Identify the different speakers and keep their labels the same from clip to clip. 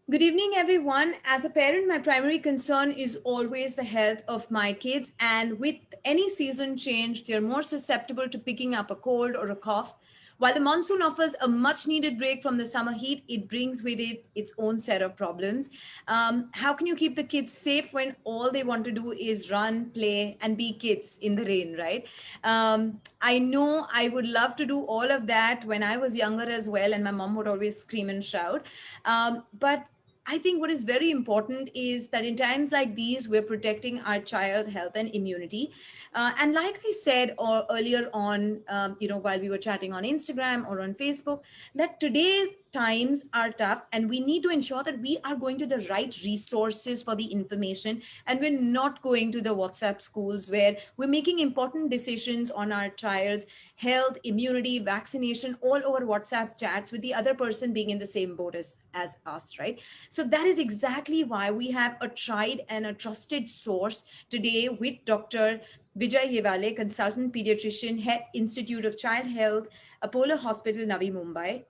Speaker 1: Good evening, everyone. As a parent, my primary concern is always the health of my kids. And with any season change, they're more susceptible to picking up a cold or a cough. While the monsoon offers a much needed break from the summer heat, it brings with it its own set of problems. How can you keep the kids safe when all they want to do is run, play, and be kids in the rain, right? I know I would love to do all of that when I was younger as well, and my mom would always scream and shout. But I think what is very important is that in times like these, we're protecting our child's health and immunity. And like I said earlier on, while we were chatting on Instagram or on Facebook, that today's times are tough and we need to ensure that we are going to the right resources for the information and we're not going to the WhatsApp schools where we're making important decisions on our child's health, immunity, vaccination, all over WhatsApp chats with the other person being in the same boat as us, right? So that is exactly why we have a tried and a trusted source today with Dr. Vijay Yevale, consultant pediatrician, head Institute of Child Health, Apollo Hospital, Navi Mumbai.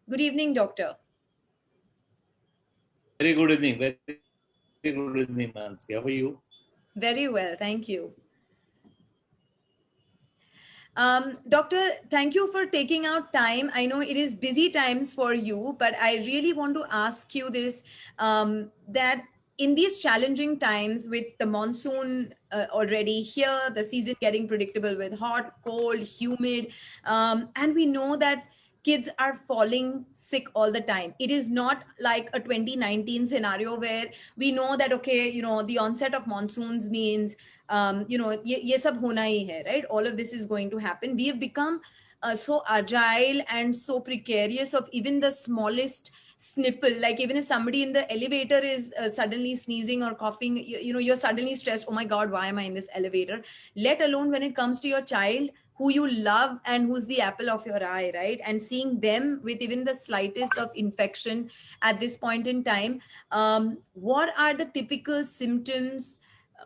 Speaker 1: Good evening, doctor.
Speaker 2: Very good evening. Very good evening, Mansi. How are you?
Speaker 1: Very well, thank you. Doctor, thank you for taking out time. I know it is busy times for you, but I really want to ask you this, that in these challenging times with the monsoon already here, the season getting predictable with hot, cold, humid, and we know that kids are falling sick all the time. It is not like a 2019 scenario where we know that, okay, the onset of monsoons means ये सब होना ही है, right? All of this is going to happen. We have become so agile and so precarious of even the smallest sniffle. Like even if somebody in the elevator is suddenly sneezing or coughing, you're suddenly stressed. Oh my God, why am I in this elevator? Let alone when it comes to your child who you love and who's the apple of your eye, right? And seeing them with even the slightest of infection at this point in time, what are the typical symptoms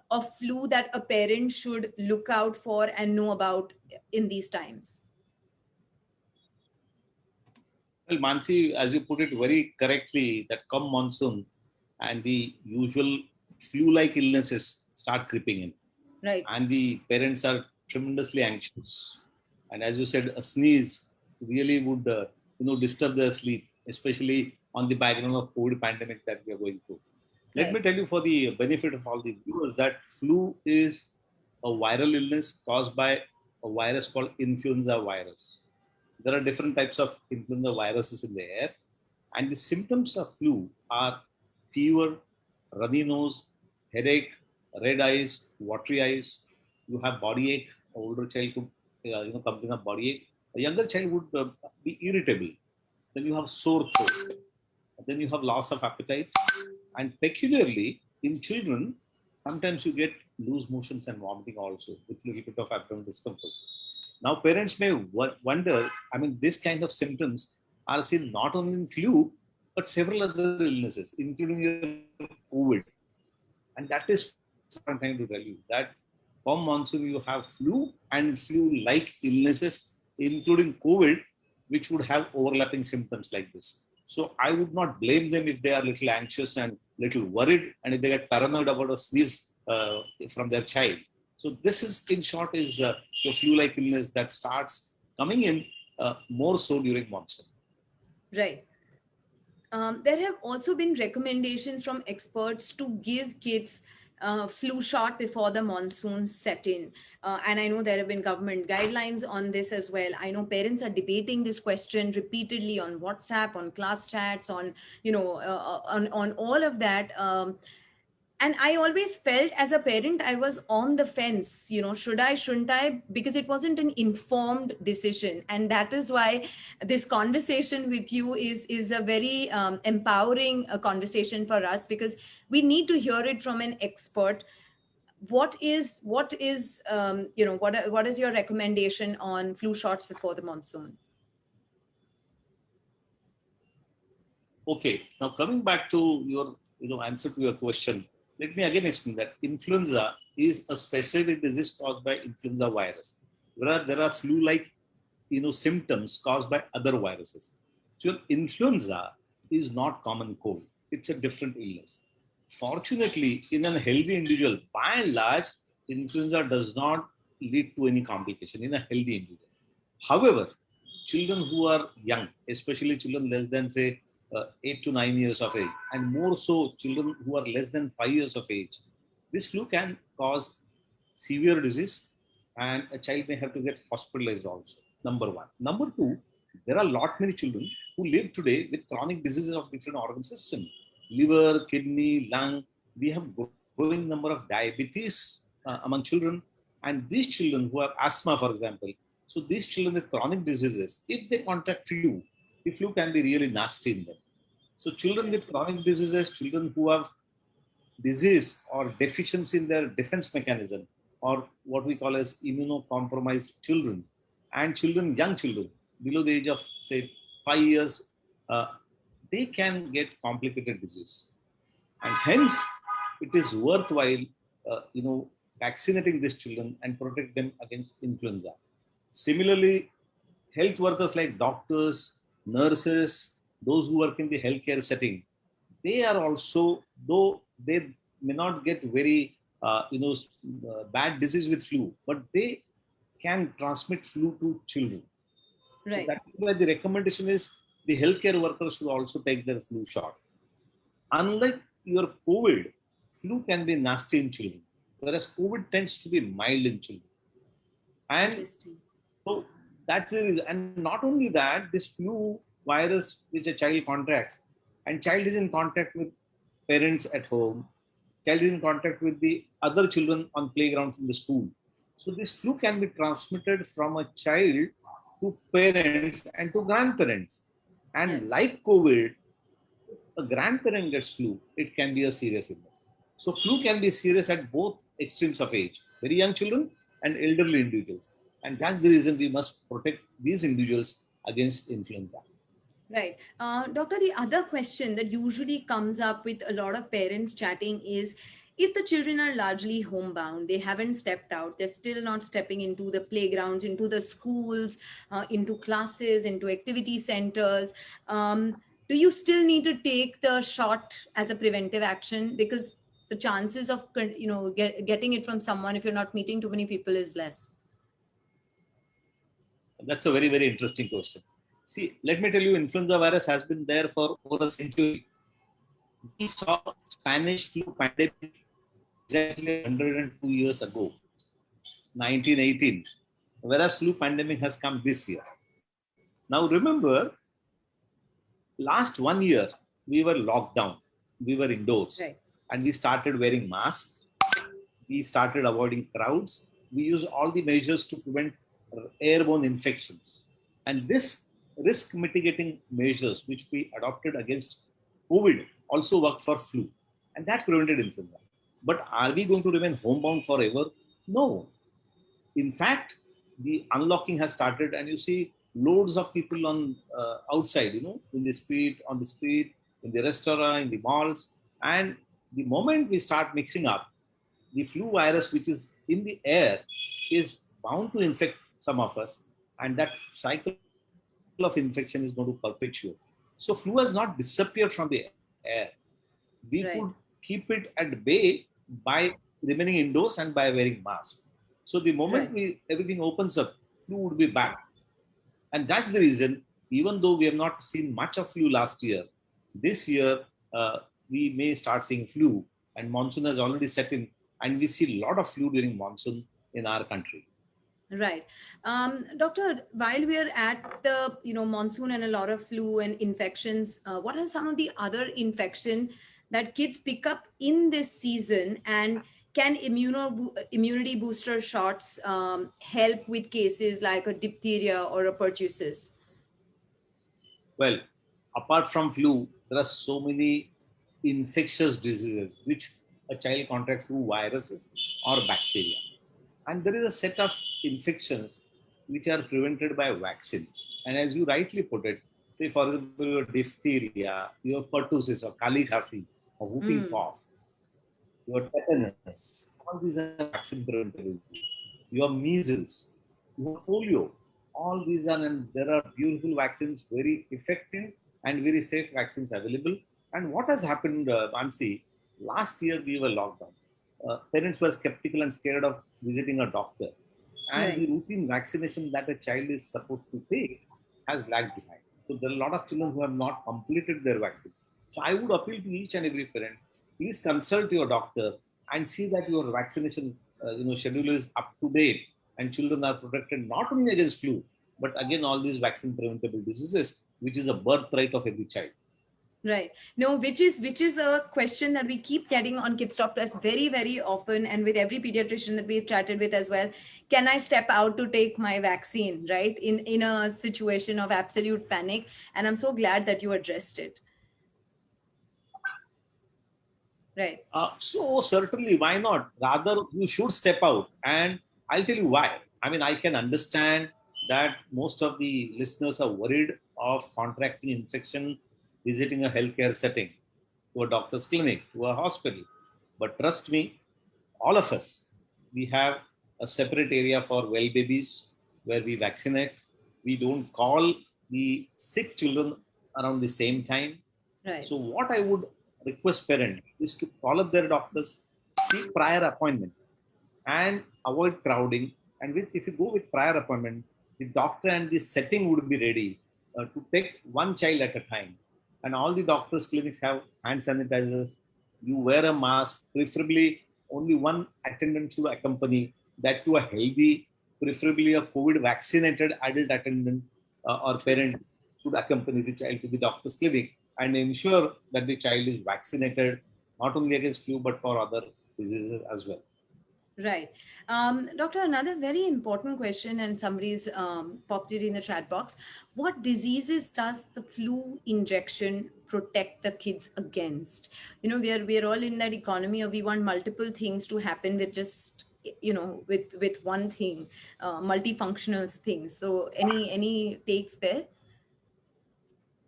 Speaker 1: of flu that a parent should look out for and know about in these times?
Speaker 2: Well, Mansi, as you put it very correctly, that come monsoon and the usual flu-like illnesses start creeping in,
Speaker 1: Right.
Speaker 2: and the parents are tremendously anxious. And as you said, a sneeze really would, disturb their sleep, especially on the background of COVID pandemic that we are going through. Let
Speaker 1: Right.
Speaker 2: me tell you, for the benefit of all the viewers, that flu is a viral illness caused by a virus called influenza virus. There are different types of influenza viruses in the air, and the symptoms of flu are fever, runny nose, headache, red eyes, watery eyes. You have body ache. An older child could, complain of body ache. A younger child would be irritable. Then you have sore throat. Then you have loss of appetite, and peculiarly in children, sometimes you get loose motions and vomiting also with a little bit of abdominal discomfort. Now, parents may wonder, I mean, this kind of symptoms are seen not only in flu, but several other illnesses, including your COVID. And that is what I'm trying to tell you, that come monsoon, you have flu and flu-like illnesses, including COVID, which would have overlapping symptoms like this. So I would not blame them if they are little anxious and little worried, and if they get paranoid about a sneeze from their child. So this is, in short, is the flu-like illness that starts coming in more so during monsoon.
Speaker 1: Right. There have also been recommendations from experts to give kids flu shot before the monsoons set in. And I know there have been government guidelines on this as well. I know parents are debating this question repeatedly on WhatsApp, on class chats, on, on all of that. And I always felt as a parent I was on the fence, should I, shouldn't I, because it wasn't an informed decision. And that is why this conversation with you is a very empowering conversation for us, because we need to hear it from an expert. What is your recommendation on flu shots before the monsoon?
Speaker 2: Okay, now coming back to your answer to your question, let me again explain that influenza is a specific disease caused by influenza virus, whereas there are flu-like symptoms caused by other viruses. So your influenza is not common cold. it's a different illness. Fortunately, in a healthy individual, by and large, influenza does not lead to any complication in a healthy individual. However, children who are young, especially children less than say 8 to 9 years of age, and more so children who are less than 5 years of age, this flu can cause severe disease and a child may have to get hospitalized also. Number one. Number two, there are a lot many children who live today with chronic diseases of different organ system, liver, kidney, lung. We have growing number of diabetes among children, and these children who have asthma, for example. So these children with chronic diseases, if they contract flu, the flu can be really nasty in them. So children with chronic diseases, children who have disease or deficiency in their defense mechanism, or what we call as immunocompromised children, and children, young children below the age of say 5 years, uh, they can get complicated disease, and hence it is worthwhile, vaccinating these children and protect them against influenza. Similarly, health workers like doctors, nurses, those who work in the healthcare setting, they are also, though they may not get very, bad disease with flu, but they can transmit flu to children. So
Speaker 1: Right.
Speaker 2: that's why the recommendation is the healthcare workers should also take their flu shot. Unlike your COVID, flu can be nasty in children, whereas COVID tends to be mild in children. And
Speaker 1: Interesting.
Speaker 2: so that's the reason. And not only that, this flu virus which a child contracts, and child is in contact with parents at home, child is in contact with the other children on playgrounds in the school. So this flu can be transmitted from a child to parents and to grandparents. And
Speaker 1: Yes.
Speaker 2: like COVID, a grandparent gets flu, it can be a serious illness. So flu can be serious at both extremes of age, very young children and elderly individuals. And that's the reason we must protect these individuals against influenza.
Speaker 1: Right. Doctor, the other question that usually comes up with a lot of parents chatting is, if the children are largely homebound, they haven't stepped out, they're still not stepping into the playgrounds, into the schools, into classes, into activity centers. Do you still need to take the shot as a preventive action? Because the chances of getting it from someone if you're not meeting too many people is less.
Speaker 2: That's a very, very interesting question. See, let me tell you, influenza virus has been there for over a century. We saw Spanish flu pandemic exactly 102 years ago, 1918, whereas flu pandemic has come this year. Now remember, last 1 year, we were locked down, we were indoors,
Speaker 1: Right.
Speaker 2: and we started wearing masks, we started avoiding crowds, we used all the measures to prevent airborne infections. And this risk mitigating measures which we adopted against COVID also worked for flu, and that prevented influenza. But are we going to remain homebound forever? No. In fact, the unlocking has started, and you see loads of people on outside, in the street, on the street, in the restaurant, in the malls. And the moment we start mixing up, the flu virus, which is in the air, is bound to infect some of us, and that cycle of infection is going to perpetuate. So, flu has not disappeared from the air. We
Speaker 1: Right.
Speaker 2: could keep it at bay by remaining indoors and by wearing masks. So the moment
Speaker 1: Right.
Speaker 2: everything opens up, flu would be back. And that's the reason, even though we have not seen much of flu last year, this year we may start seeing flu, and monsoon has already set in, and we see a lot of flu during monsoon in our country.
Speaker 1: Right. Doctor, while we are at the monsoon and a lot of flu and infections, what are some of the other infection that kids pick up in this season, and can immunity booster shots help with cases like a diphtheria or a pertussis?
Speaker 2: Well, apart from flu, there are so many infectious diseases which a child contracts through viruses or bacteria. And there is a set of infections which are prevented by vaccines. And as you rightly put it, say for example, your diphtheria, your pertussis or kali khasi, or whooping
Speaker 1: Mm,
Speaker 2: cough, your tetanus, all these are vaccine preventable. Your measles, your polio, all these are, and there are beautiful vaccines, very effective and very safe vaccines available. And what has happened, Mansi, last year we were locked down. Parents were skeptical and scared of visiting a doctor. And
Speaker 1: Right.
Speaker 2: the routine vaccination that a child is supposed to take has lagged behind. So there are a lot of children who have not completed their vaccine. So I would appeal to each and every parent, please consult your doctor and see that your vaccination schedule is up to date and children are protected not only against flu, but again all these vaccine preventable diseases, which is a birthright of every child.
Speaker 1: Right. No, which is a question that we keep getting on Kids Talk Plus very, very often, and with every pediatrician that we've chatted with as well. Can I step out to take my vaccine, right? In a situation of absolute panic. And I'm so glad that you addressed it. Right.
Speaker 2: So certainly, why not? Rather, you should step out, and I'll tell you why. I mean, I can understand that most of the listeners are worried of contracting infection, visiting a healthcare setting, to a doctor's clinic, to a hospital. But trust me, all of us, we have a separate area for well babies where we vaccinate. We don't call the sick children around the same time.
Speaker 1: Right.
Speaker 2: So what I would request parents is to call up their doctors, seek prior appointment, and avoid crowding. And if you go with prior appointment, the doctor and the setting would be ready to take one child at a time. And all the doctors' clinics have hand sanitizers. You wear a mask, preferably only one attendant should accompany, that to a healthy, preferably a COVID vaccinated adult attendant or parent should accompany the child to the doctor's clinic and ensure that the child is vaccinated not only against flu but for other diseases as well.
Speaker 1: Right. Doctor, another very important question, and somebody's popped it in the chat box. What diseases does the flu injection protect the kids against? We are all in that economy of we want multiple things to happen with just with one thing, multifunctional things. So any takes there?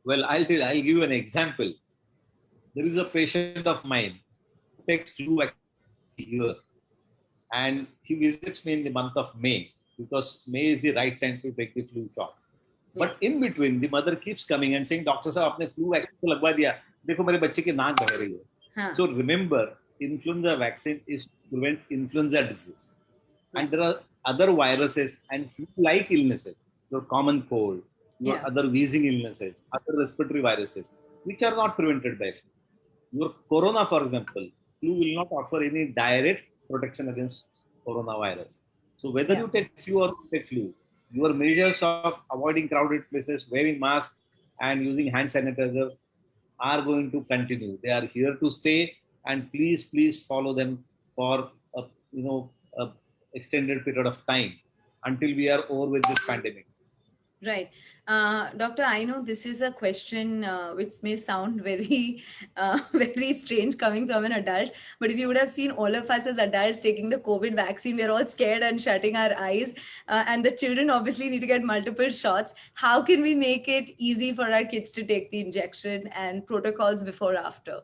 Speaker 2: Well, I'll give you an example. There is a patient of mine who takes flu vaccine here, and he visits me in the month of May because May is the right time to take the flu shot. But in between, the mother keeps coming and saying, "Doctor साहब आपने flu vaccine तो लगवा दिया, देखो मेरे बच्चे की नाक बह रही है." So remember, influenza vaccine is to prevent influenza disease, and there are other viruses and flu-like illnesses, your common cold, your other wheezing illnesses, other respiratory viruses, which are not prevented by flu. Your corona, for example, flu will not offer any direct protection against coronavirus. So whether you take flu or you take flu, your measures of avoiding crowded places, wearing masks, and using hand sanitizer are going to continue. They are here to stay, and please follow them for a extended period of time until we are over with this pandemic.
Speaker 1: Right. Doctor, I know this is a question which may sound very, very strange coming from an adult, but if you would have seen all of us as adults taking the COVID vaccine, we're all scared and shutting our eyes. And the children obviously need to get multiple shots. How can we make it easy for our kids to take the injection and protocols before, after?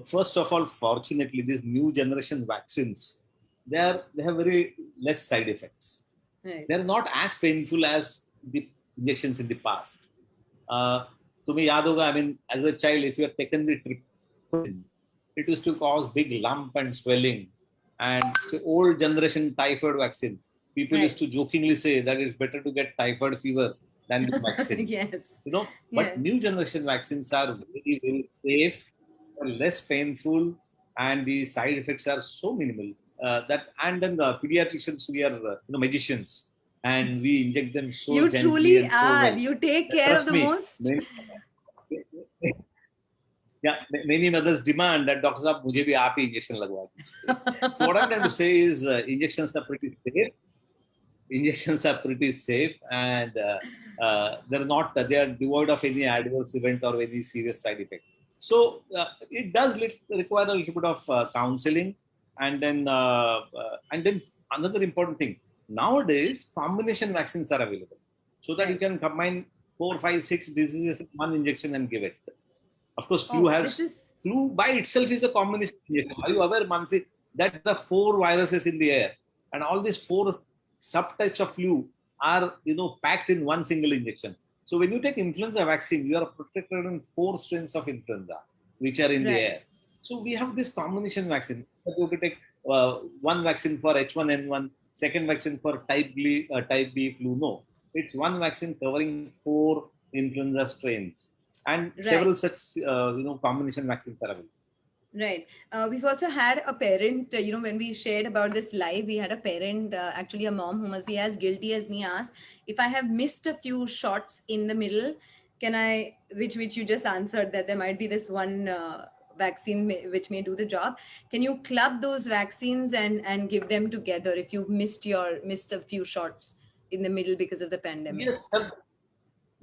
Speaker 2: First of all, fortunately, these new generation vaccines, they have very less side effects. Right. They're not as painful as the injections in the past. To me, I mean, as a child, if you have taken the trip, it used to cause big lump and swelling. And so old generation typhoid vaccine, people used to jokingly say that it's better to get typhoid fever than the vaccine.
Speaker 1: Yes.
Speaker 2: But new generation vaccines are very, very safe, less painful, and the side effects are so minimal. And then the pediatricians, we are magicians, and we inject them so
Speaker 1: you
Speaker 2: gently.
Speaker 1: Truly
Speaker 2: and so
Speaker 1: are.
Speaker 2: well.
Speaker 1: You take care
Speaker 2: Trust
Speaker 1: of the
Speaker 2: me,
Speaker 1: most.
Speaker 2: Many mothers demand that doctor साहब मुझे भी आप ही injection लगवा दीजिए. So what I'm trying to say is injections are pretty safe. Injections are pretty safe, and they are devoid of any adverse event or any serious side effect. So it does require a little bit of counseling. And then another important thing, nowadays combination vaccines are available, so that you can combine 4, 5, 6 diseases in one injection and give it. Of course, flu by itself is a combination injection. Are you aware, Mansi, that the 4 viruses in the air and all these 4 subtypes of flu are packed in one single injection? So when you take influenza vaccine, you are protected in 4 strains of influenza, which are in the
Speaker 1: Right.
Speaker 2: air. So we have this combination vaccine. You have to take one vaccine for H1N1, second vaccine for type B flu. No, it's one vaccine covering 4 influenza strains and
Speaker 1: Right.
Speaker 2: several such combination vaccines are available.
Speaker 1: Right. We've also had a parent, when we shared about this live, we had a parent, actually a mom who must be as guilty as me, asked if I have missed a few shots in the middle, can I, which you just answered that there might be this one vaccine which may do the job. Can you club those vaccines and give them together if you've missed a few shots in the middle because of the pandemic?
Speaker 2: Yes, sir.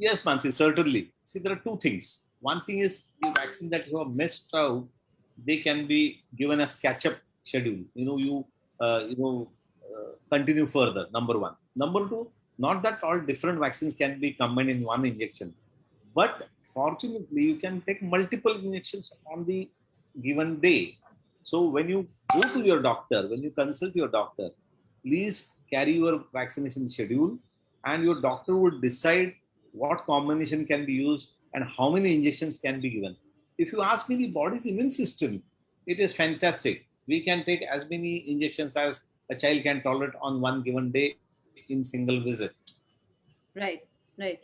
Speaker 2: Yes, Mansi, certainly. See, there are two things. One thing is the vaccine that you have missed out, they can be given as catch-up schedule. Continue further. Number one. Number two, not that all different vaccines can be combined in one injection, but fortunately, you can take multiple injections on the given day. So when you go to your doctor, when you consult your doctor, please carry your vaccination schedule, and your doctor would decide what combination can be used and how many injections can be given. If you ask me, the body's immune system, it is fantastic. We can take as many injections as a child can tolerate on one given day in single visit.
Speaker 1: Right, right.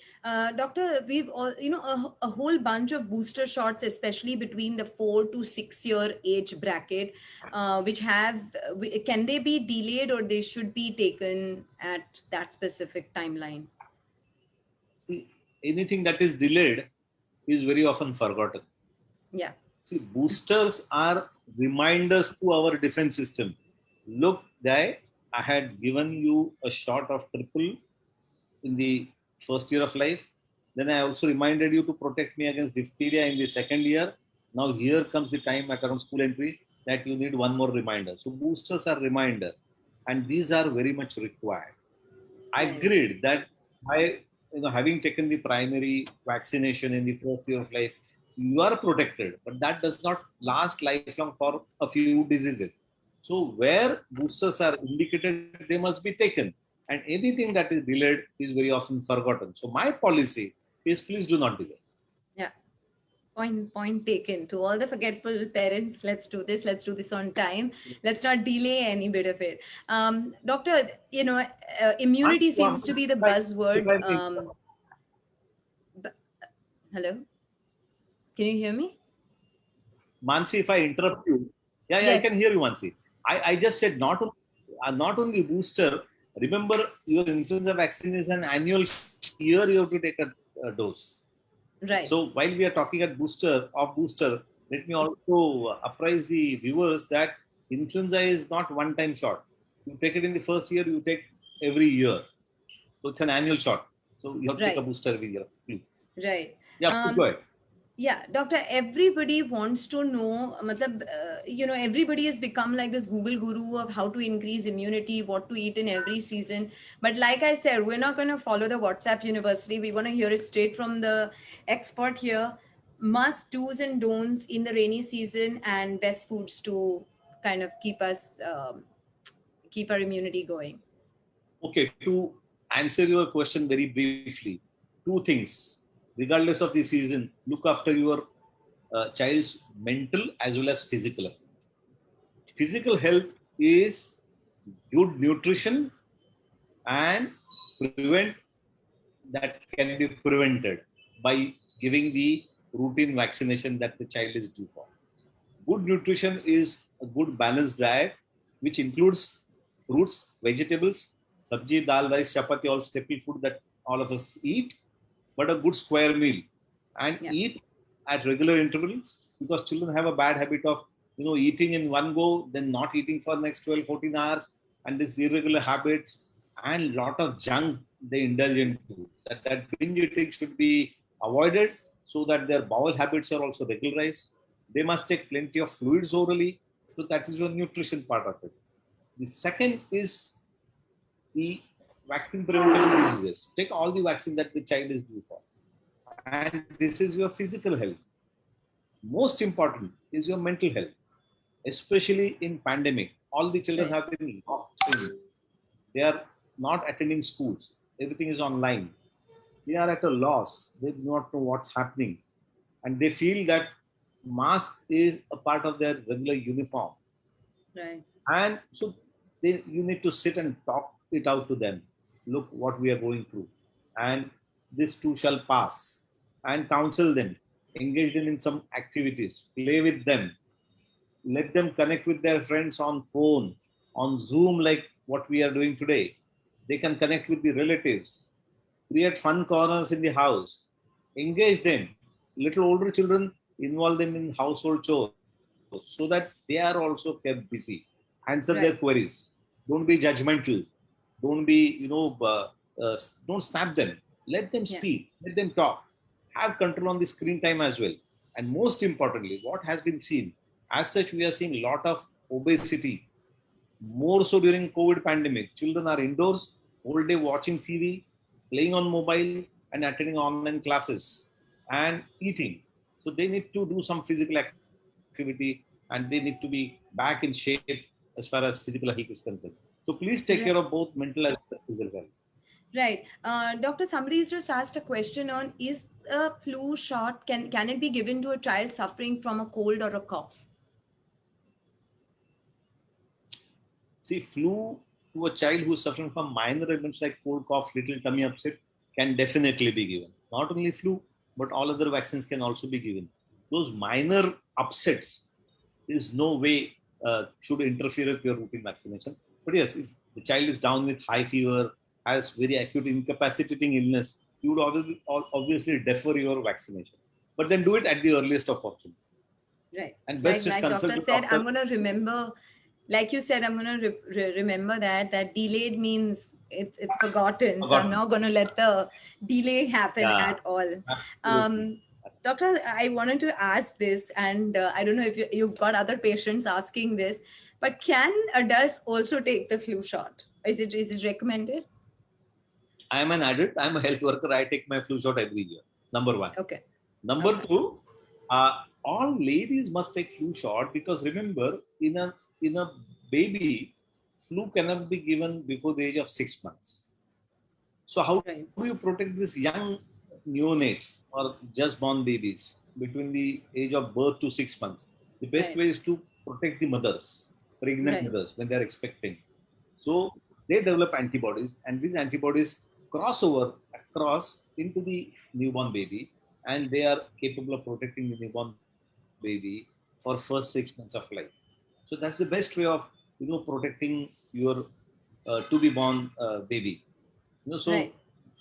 Speaker 1: Doctor, we've all, a whole bunch of booster shots, especially between the 4 to 6 year age bracket, which can they be delayed or they should be taken at that specific timeline?
Speaker 2: See, anything that is delayed is very often forgotten.
Speaker 1: Yeah.
Speaker 2: See, boosters are reminders to our defense system. Look, guy, I had given you a shot of triple in the first year of life. Then I also reminded you to protect me against diphtheria in the second year. Now here comes the time at around school entry that you need one more reminder. So boosters are reminder, and these are very much required. I
Speaker 1: Right.
Speaker 2: agreed that by having taken the primary vaccination in the first year of life, you are protected, but that does not last lifelong for a few diseases. So where boosters are indicated, they must be taken, and anything that is delayed is very often forgotten. So my policy is please do not delay.
Speaker 1: Yeah. Point taken. To all the forgetful parents, let's do this on time. Let's not delay any bit of it. Doctor, immunity seems to be the
Speaker 2: If
Speaker 1: buzzword.
Speaker 2: I may,
Speaker 1: B- Hello, can you hear me?
Speaker 2: Mansi, if I interrupt you, yeah, I
Speaker 1: Yes.
Speaker 2: can hear you, Mansi. I just said not only booster. Remember, your influenza vaccine is an annual year you have to take a dose.
Speaker 1: Right.
Speaker 2: So while we are talking at booster, let me also apprise the viewers that influenza is not one-time shot. You take it in the first year, you take every year. So it's an annual shot. So you have to take a
Speaker 1: Right.
Speaker 2: booster every year.
Speaker 1: Right.
Speaker 2: Yeah, please go ahead.
Speaker 1: Yeah, doctor, everybody wants to know, everybody has become like this Google guru of how to increase immunity, what to eat in every season. But like I said, we're not going to follow the WhatsApp university. We want to hear it straight from the expert here. Must do's and don'ts in the rainy season and best foods to kind of keep our immunity going.
Speaker 2: Okay, to answer your question very briefly, two things. Regardless of the season, look after your child's mental as well as physical health. Physical health is good nutrition and prevent that can be prevented by giving the routine vaccination that the child is due for. Good nutrition is a good balanced diet, which includes fruits, vegetables, sabji, dal, rice, chapati, all staple food that all of us eat, but a good square meal, and
Speaker 1: Yeah.
Speaker 2: eat at regular intervals, because children have a bad habit of eating in one go, then not eating for next 12, 14 hours, and these irregular habits and lot of junk they indulge into. That binge eating should be avoided so that their bowel habits are also regularized. They must take plenty of fluids orally. So that is your nutrition part of it. The second is the vaccine preventable diseases. Take all the vaccine that the child is due for. And this is your physical health. Most important is your mental health, especially in pandemic. All the children
Speaker 1: Right.
Speaker 2: have been locked in. They are not attending schools. Everything is online. they are at a loss. They do not know what's happening, and they feel that mask is a part of their regular uniform.
Speaker 1: Right.
Speaker 2: And so you need to sit and talk it out to them. Look what we are going through, and this too shall pass. And counsel them, engage them in some activities, play with them, let them connect with their friends on phone, on Zoom, like what we are doing today. They can connect with the relatives, create fun corners in the house, engage them. Little older children, involve them in household chores so that they are also kept busy. Answer their
Speaker 1: Right.
Speaker 2: queries. Don't be judgmental. Don't be, don't snap them. Let them
Speaker 1: Yeah.
Speaker 2: speak. Let them talk. Have control on the screen time as well. And most importantly, what has been seen, as such, we are seeing a lot of obesity, more so during COVID pandemic. Children are indoors, all day watching TV, playing on mobile, and attending online classes and eating. So they need to do some physical activity and they need to be back in shape as far as physical health is concerned. So please take care of both
Speaker 1: Right.
Speaker 2: mental as well as physical health.
Speaker 1: Right. Doctor, somebody's just asked a question on, is a flu shot, can it be given to a child suffering from a cold or a cough?
Speaker 2: See, flu to a child who is suffering from minor ailments like cold, cough, little tummy upset can definitely be given. Not only flu, but all other vaccines can also be given. Those minor upsets is no way should interfere with your routine vaccination. But yes, if the child is down with high fever, has very acute incapacitating illness, you would obviously defer your vaccination. But then do it at the earliest opportunity.
Speaker 1: Right.
Speaker 2: And best
Speaker 1: Like
Speaker 2: is
Speaker 1: like
Speaker 2: consult
Speaker 1: doctor
Speaker 2: your
Speaker 1: said, I'm
Speaker 2: doctor.
Speaker 1: gonna remember. Like you said, I'm gonna remember that delayed means it's forgotten. So I'm
Speaker 2: Forgotten.
Speaker 1: not gonna let the delay happen
Speaker 2: Yeah,
Speaker 1: at all.
Speaker 2: absolutely.
Speaker 1: Um, Doctor, I wanted to ask this, and I don't know if you've got other patients asking this, but can adults also take the flu shot? Is it recommended?
Speaker 2: I am an adult. I am a health worker. I take my flu shot every year. Number one.
Speaker 1: Okay.
Speaker 2: Number
Speaker 1: Okay.
Speaker 2: two, all ladies must take flu shot because remember, in a baby, flu cannot be given before the age of 6 months. So how do you
Speaker 1: Right.
Speaker 2: protect these young neonates or just born babies between the age of birth to 6 months? The best way
Speaker 1: Right.
Speaker 2: is to protect the mothers, pregnant
Speaker 1: Right.
Speaker 2: mothers when they are expecting. So they develop antibodies, and these antibodies cross over across into the newborn baby, and they are capable of protecting the newborn baby for first 6 months of life. So that's the best way of protecting your to be born baby. So
Speaker 1: Right.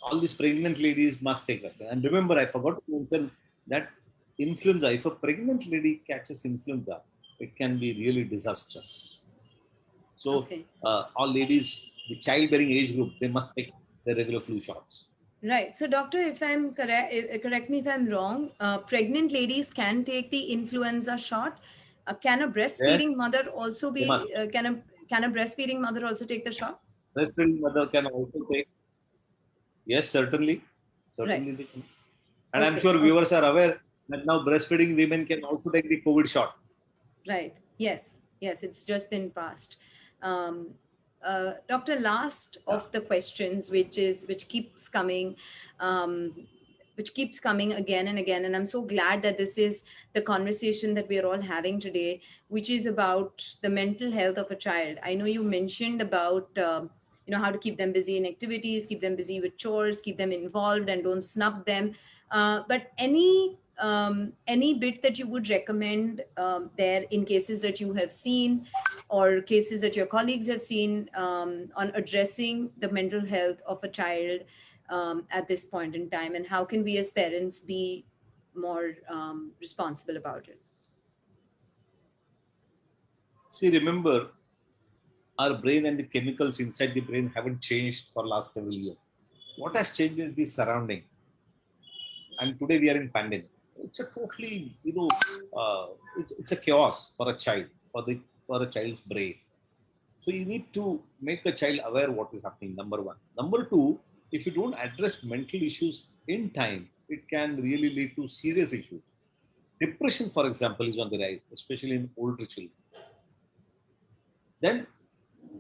Speaker 2: all these pregnant ladies must take vaccine. And remember, I forgot to mention that influenza. If a pregnant lady catches influenza, it can be really disastrous. So
Speaker 1: Okay.
Speaker 2: all ladies, the childbearing age group, they must take their regular flu shots.
Speaker 1: Right. So, doctor, if I'm correct, correct me if I'm wrong. Pregnant ladies can take the influenza shot. Can a
Speaker 2: Yes,
Speaker 1: breastfeeding mother also
Speaker 2: they
Speaker 1: be?
Speaker 2: must.
Speaker 1: Can a breastfeeding mother also take the shot?
Speaker 2: Breastfeeding mother can also take. Yes, certainly,
Speaker 1: Right.
Speaker 2: certainly they can. And I'm
Speaker 1: Okay.
Speaker 2: sure
Speaker 1: Okay.
Speaker 2: viewers are aware that now breastfeeding women can also take the COVID shot.
Speaker 1: Right. Yes. Yes. It's just been passed. Um, Doctor, last
Speaker 2: Yeah.
Speaker 1: of the questions, which keeps coming, which keeps coming again and again, and I'm so glad that this is the conversation that we are all having today, which is about the mental health of a child. I know you mentioned about how to keep them busy in activities, keep them busy with chores, keep them involved, and don't snub them. But any bit that you would recommend there in cases that you have seen or cases that your colleagues have seen on addressing the mental health of a child at this point in time, and how can we as parents be more responsible about it?
Speaker 2: See, remember, our brain and the chemicals inside the brain haven't changed for last several years. What has changed is the surrounding. And today we are in pandemic. It's a totally, it's a chaos for a child, for a child's brain. So you need to make a child aware what is happening. Number one. Number two, if you don't address mental issues in time, it can really lead to serious issues. Depression, for example, is on the rise, especially in older children. Then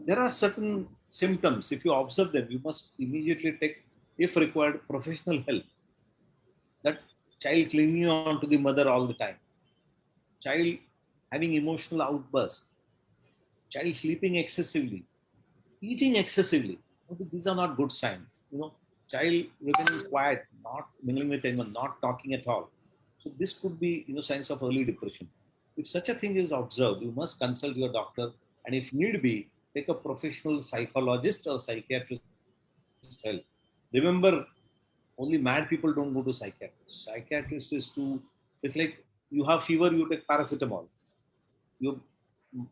Speaker 2: there are certain symptoms. If you observe them, you must immediately take if required, professional help. That child clinging on to the mother all the time, child having emotional outbursts, child sleeping excessively, eating excessively. These are not good signs. Child remaining quiet, not mingling with anyone, not talking at all. So this could be, signs of early depression. If such a thing is observed, you must consult your doctor, and if need be, take a professional psychologist or psychiatrist help. Remember, only mad people don't go to psychiatrists. Psychiatrist is to, it's like you have fever, you take paracetamol. Your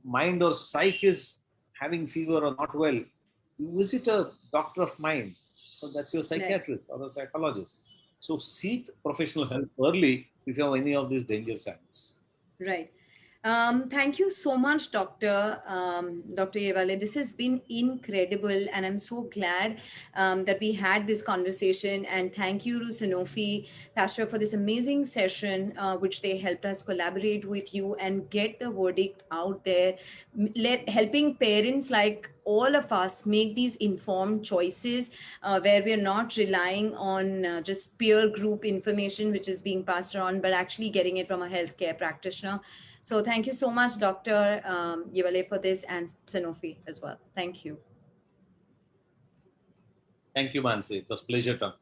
Speaker 2: mind or psyche is having fever or not well, you visit a doctor of mind. So that's your
Speaker 1: Right.
Speaker 2: psychiatrist or a psychologist. So seek professional help early if you have any of these danger signs.
Speaker 1: Right. Thank you so much, Dr. Yewale. This has been incredible, and I'm so glad that we had this conversation. And thank you to Sanofi Pasteur for this amazing session, which they helped us collaborate with you and get the verdict out there, helping parents like all of us make these informed choices where we're not relying on just peer group information which is being passed around, but actually getting it from a healthcare practitioner. So thank you so much, Dr. Yewale, for this, and Sanofi as well. Thank you.
Speaker 2: Thank you, Mansi. It was a pleasure talking.